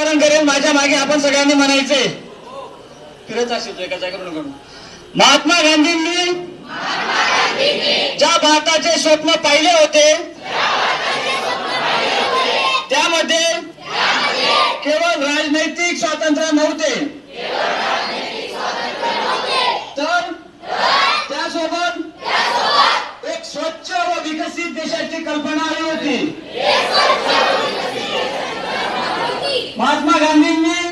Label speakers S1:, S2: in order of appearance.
S1: करेल माझ्या मागे आपण सगळ्यांनी म्हणायचे फिरत असेल एका जागेवरून करून महात्मा गांधींनी ज्या भारताचे स्वप्न पाहिले होते त्यामध्ये केवळ राजनैतिक स्वातंत्र्य नव्हते तर त्यासोबत एक स्वच्छ व विकसित देशाची कल्पना आली होती। महात्मा गांधींनी